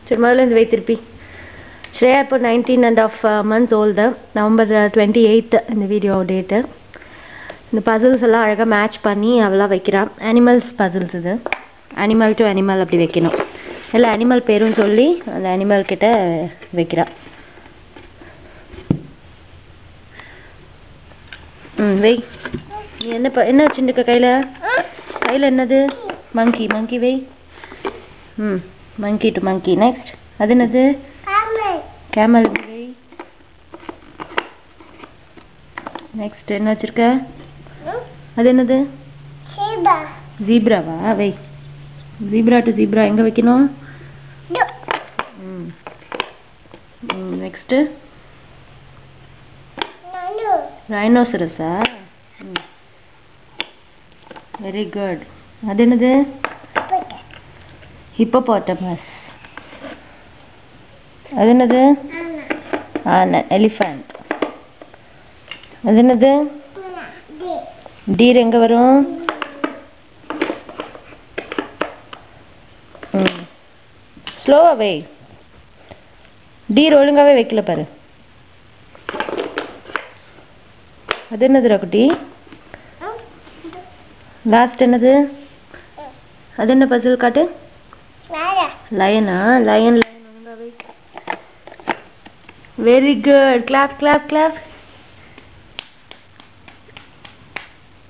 சரி முதல்ல இருந்து வை திருப்பி. ஸ்ரேயா இப்போ 19.5 months old. November 28th இந்த வீடியோ டேட்டு. இந்த பசில்ஸ் எல்லாம் அழகாக மேட்ச் பண்ணி அவளாக வைக்கிறான். அனிமல்ஸ் பசில்ஸ் இது. அனிமல் டு அனிமல் அப்படி வைக்கணும். இல்லை அனிமல் பேரும் சொல்லி அந்த அனிமல் கிட்ட வைக்கிறான். வை. நீ என்ன வச்சுருக்க கையில் என்னது? மங்கி வை. மங்கி டு மங்கி. நெக்ஸ்ட் அது என்னது? கேமல் வை. நெக்ஸ்ட் என்ன வச்சிருக்க? அது என்னது? ஜீப்ராவா? வை. ஜீப்ரா டு ஜீப்ரா எங்க வைக்கணும்? நெக்ஸ்ட் ரைனோசரஸா? Very good. அது என்னது? ஹிப்போபோட்டமஸ். அது என்னது? எலிஃபண்ட். அது என்னது? டீர் எங்க வரும்? ஸ்லோவா வை. டீர் ஒழுங்காவே வைக்கல பாரு. அது என்னதுடா குட்டி? லாஸ்ட் என்னது? அது என்ன பசில் காட்டு? லயனா? லயன் ஒழுங்காவே. Very good. Clap clap clap.